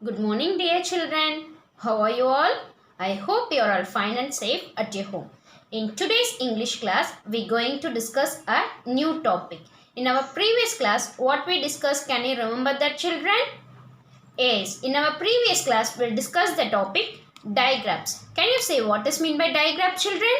Good morning, dear children. How are you all? I hope you are all fine and safe at your home. In today's English class, we're going to discuss a new topic. In our previous class, what we discussed, can you remember that, children? Yes, in our previous class, we discussed the topic digraphs. Can you say what is meant by digraph, children?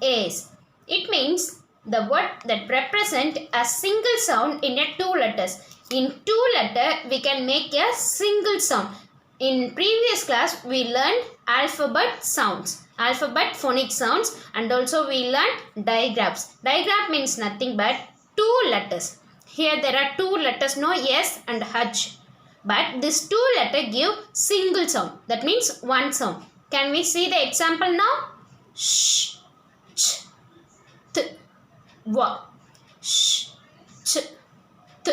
Yes, it means the word that represent a single sound in a two letters. In two letter, we can make a single sound. In previous class, we learned alphabet sounds, alphabet phonic sounds, and also we learned digraphs. Digraph means nothing but two letters. Here there are two letters, no S and H. But this two letter give single sound. That means one sound. Can we see the example now? Sh, ch, t, wa, sh, ch, t,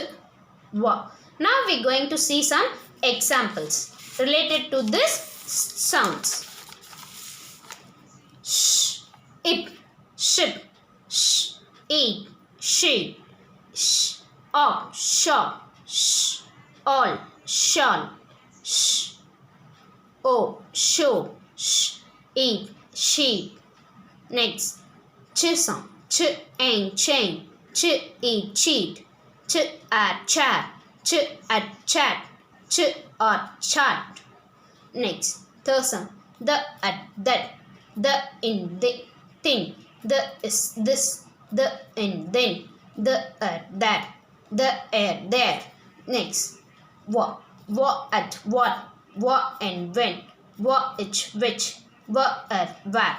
wa. Now we are going to see some examples related to this sounds. Sh, ip, ship, sh, eat, sheep, sh, op, shop, sh, all, shawl, sh, o, show, sh, eat, sheep. Next, chisel, ch, and chain, ch, eat, cheat, ch, at chat, ch, at chat, ch, or chart. Next, thersum, the at that, the in the thing, the is this, the in then, the at that, the air there. Next, what at what and when, what which, what at where.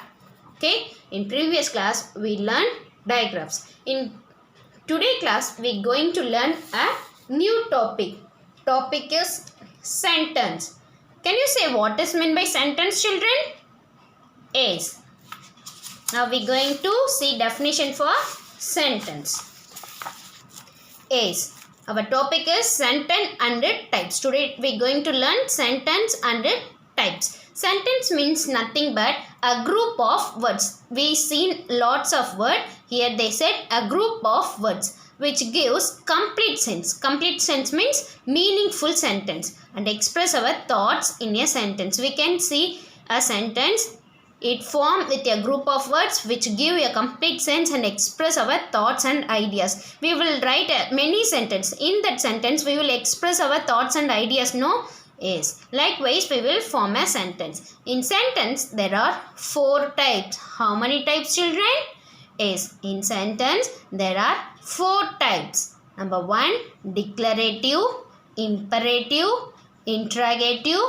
Okay, in previous class we learned digraphs. In today class we are going to learn a new topic. Topic is sentence. Can you say what is meant by sentence, children? Yes. Now we are going to see definition for sentence. Yes. Our topic is sentence and types. Today we are going to learn sentence and types. Sentence means nothing but a group of words. We seen lots of words. Here they said a group of words which gives complete sense. Complete sense means meaningful sentence and express our thoughts in a sentence. We can see a sentence. It formed with a group of words which give a complete sense and express our thoughts and ideas. We will write many sentences. In that sentence, we will express our thoughts and ideas. No? Yes. Likewise, we will form a sentence. In sentence, there are four types. How many types, children? Yes. In sentence, there are four types. Number one, declarative, imperative, interrogative,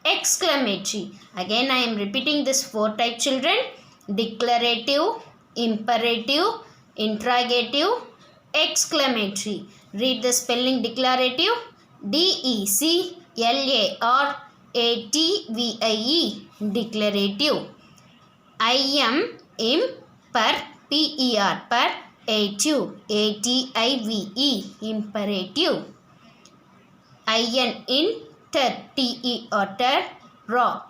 exclamatory. Again, I am repeating this four type, children. Declarative, imperative, interrogative, exclamatory. Read the spelling declarative. declarative. Declarative. Per, ative. Imperative. Ter, raw,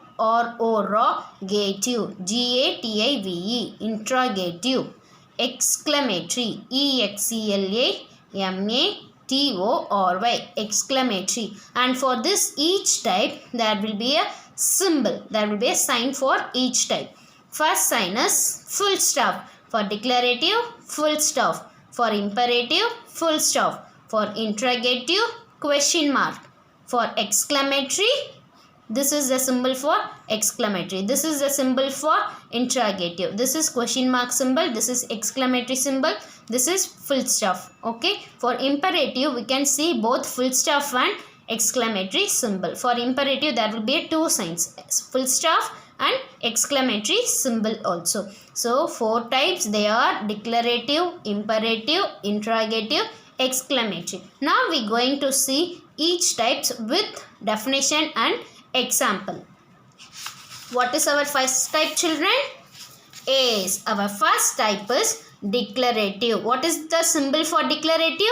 gative, gative, interrogative, exclamatory, exclamatory. And for this each type there will be a symbol, there will be a sign for each type. First sign is full stop. For declarative, full stop. For imperative, full stop. For interrogative, question mark. For exclamatory, this is the symbol for exclamatory. This is the symbol for interrogative. This is question mark symbol. This is exclamatory symbol. This is full stop. Okay. For imperative, we can see both full stop and exclamatory symbol. For imperative, there will be two signs. Full stop and exclamatory symbol also. So, four types. They are declarative, imperative, interrogative, exclamatory. Now, we are going to see each types with definition and example. What is our first type, children? Yes, our first type is declarative. What is the symbol for declarative?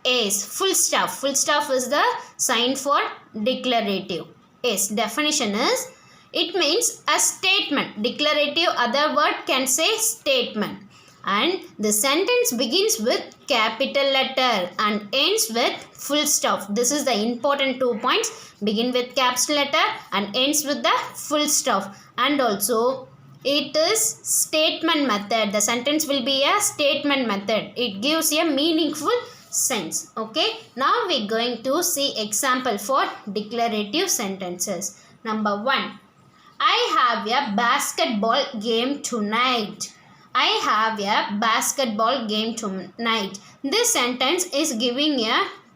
Yes, full stop. Full stop is the sign for declarative. Yes, definition is, it means a statement. Declarative, other word can say statement. and the sentence begins with capital letter and ends with full stop. This is the important 2 points. Begin with caps letter and ends with the full stop. And also it is statement method. The sentence will be a statement method. It gives a meaningful sense. Okay. Now we are going to see example for declarative sentences. Number 1. I have a basketball game tonight. I have a basketball game tonight. This sentence is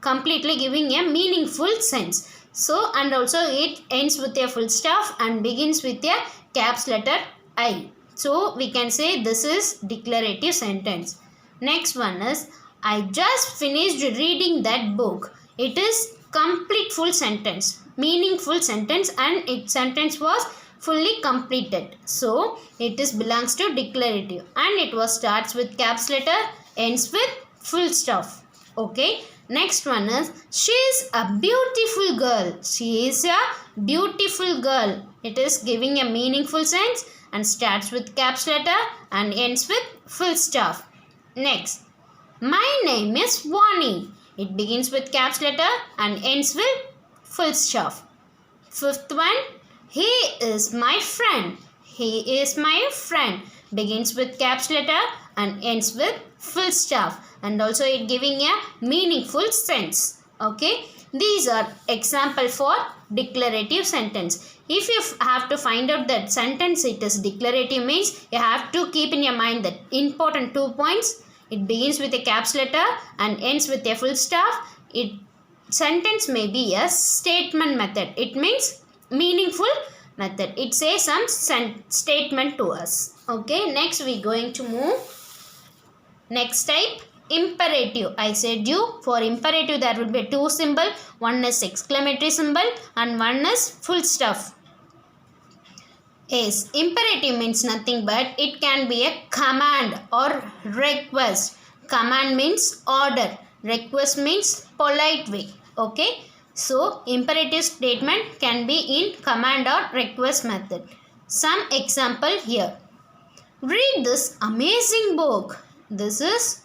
completely giving a meaningful sense. So, and also it ends with a full stop and begins with a caps letter I. So, we can say this is declarative sentence. Next one is, I just finished reading that book. It is complete full sentence, meaningful sentence, and its sentence was fully completed. So it is belongs to declarative and it was starts with caps letter, ends with full stop. Okay. Next one is, she is a beautiful girl. She is a beautiful girl. It is giving a meaningful sense and starts with caps letter and ends with full stop. Next, my name is Vani. It begins with caps letter and ends with full stop. Fifth one, he is my friend. He is my friend. Begins with caps letter and ends with full stop. And also it giving a meaningful sense. Okay. These are example for declarative sentence. If you have to find out that sentence it is declarative means you have to keep in your mind that important 2 points. It begins with a caps letter and ends with a full stop. Sentence may be a statement method. It means meaningful method. It says some statement to us. Okay, next we going to move. Next type, imperative. I said you for imperative there will be 2 symbol. One is exclamatory symbol and one is full stop. Yes, imperative means nothing but it can be a command or request. Command means order. Request means polite way. Okay. So, imperative statement can be in command or request method. Some example here. Read this amazing book. This is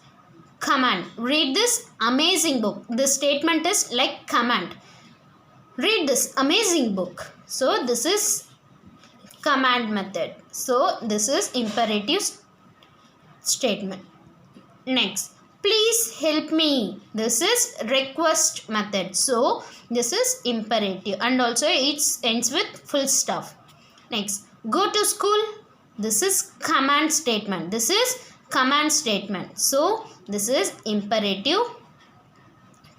command. Read this amazing book. This statement is like command. Read this amazing book. So, this is command method. So, this is imperative statement. Next, please help me. This is request method. So, this is imperative and also it ends with full stop. Next, go to school. This is command statement. This is command statement. So, this is imperative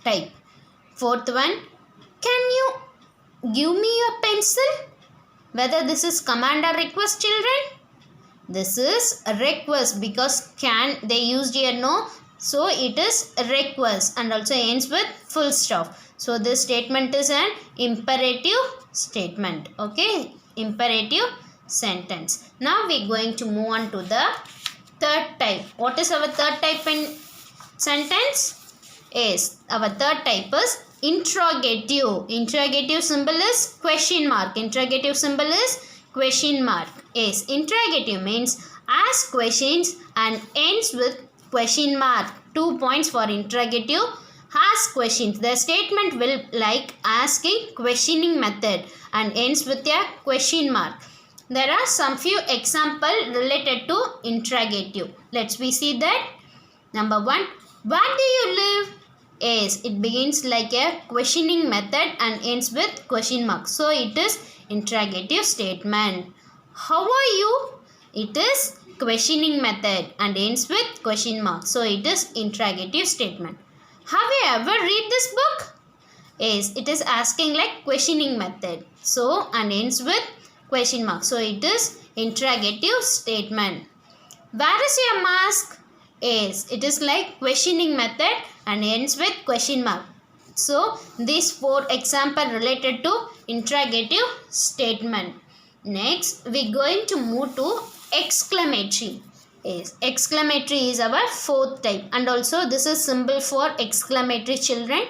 type. Fourth one, can you give me a pencil? Whether this is command or request, children? This is a request because can they used here no. So it is a request and also ends with full stop. So this statement is an imperative statement. Okay. Imperative sentence. Now we are going to move on to the third type. What is our third type in sentence? Yes. Our third type is interrogative. Interrogative symbol is question mark. Interrogative symbol is question mark. Yes. Interrogative means ask questions and ends with question mark. 2 points for interrogative. Ask questions. The statement will like asking questioning method and ends with a question mark. There are some few examples related to interrogative. Let's see that. Number 1. Where do you live? Yes, it begins like a questioning method and ends with question mark. So it is interrogative statement. How are you? It is questioning method and ends with question mark. So it is interrogative statement. Have you ever read this book? Yes, it is asking like questioning method. So and ends with question mark. So it is interrogative statement. Where is your mask? Yes, it is like questioning method and ends with question mark. So these 4 example related to interrogative statement. Next, we are going to move to exclamatory. Yes, exclamatory is our 4th type and also this is symbol for exclamatory, children.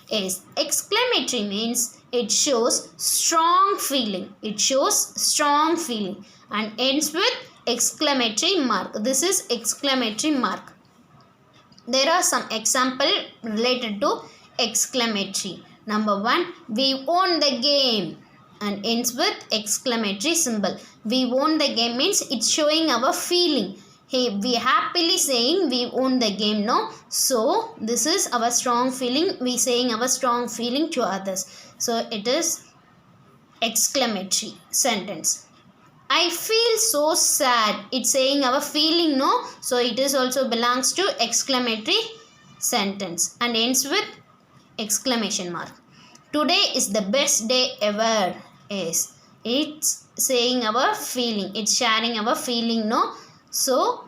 Yes, exclamatory means it shows strong feeling. It shows strong feeling and ends with exclamatory mark. This is exclamatory mark. There are some example related to exclamatory. Number 1, we won the game and ends with exclamatory symbol. We won the game means it's showing our feeling. Hey, we happily saying we won the game, no? So this is our strong feeling. We saying our strong feeling to others. So it is exclamatory sentence. I feel so sad. It's saying our feeling, no? So it is also belongs to exclamatory sentence and ends with exclamation mark. Today is the best day ever. Yes, it's saying our feeling. It's sharing our feeling, no? So,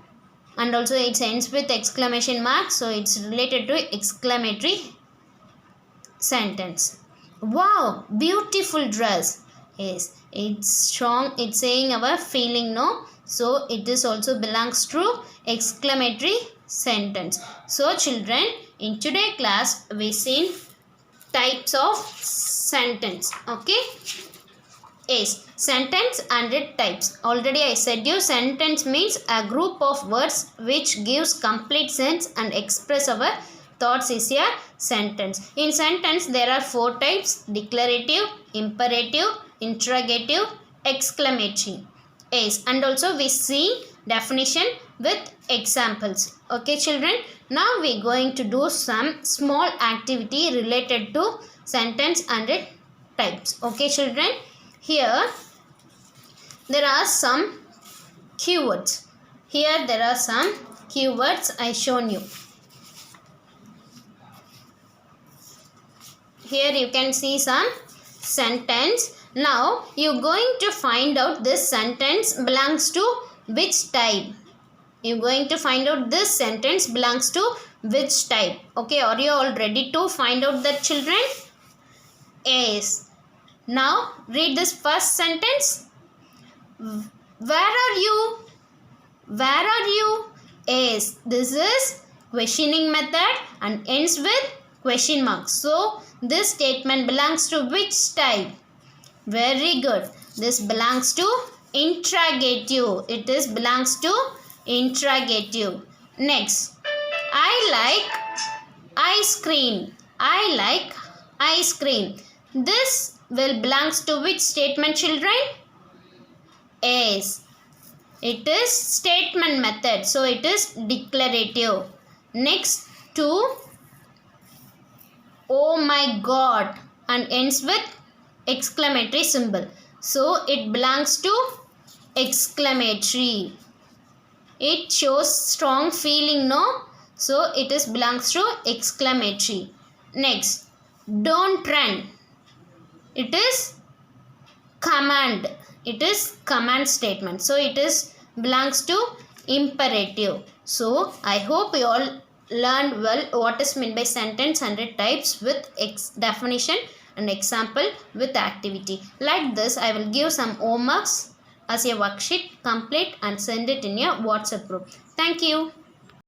and also it ends with exclamation mark. So it's related to exclamatory sentence. Wow, beautiful dress. Yes, it's strong. It's saying our feeling, no? So it is also belongs to exclamatory sentence. So children, in today's class we seen types of sentence. Okay. Yes, sentence and its types. Already I said you sentence means a group of words which gives complete sense and express our thoughts is a sentence. In sentence there are 4 types: declarative, imperative, interrogative, exclamatory. Yes, and also we see definition with examples. Okay children, now we are going to do some small activity related to sentence and its types. Okay children, here there are some keywords. Here there are some keywords I shown you. Here you can see some sentence. Now you are going to find out this sentence belongs to which type. You are going to find out this sentence belongs to which type. Okay, are you all ready to find out that children? Yes. Now read this first sentence. Where are you? Where are you? Yes, this is questioning method and ends with question mark. So this statement belongs to which type? Very good. This belongs to interrogative. It is belongs to interrogative. Next, I like ice cream. I like ice cream. This will belongs to which statement children? Yes, it is statement method. So it is declarative. Next, to oh my god and ends with exclamatory symbol. So it belongs to exclamatory. It shows strong feeling, no? So it is belongs to exclamatory. Next, don't run. It is command. It is command statement. So it is belongs to imperative. So I hope you all learned well what is meant by sentence and its types with definition and example with activity. Like this, I will give some homeworks as a worksheet. Complete and send it in your WhatsApp group. Thank you.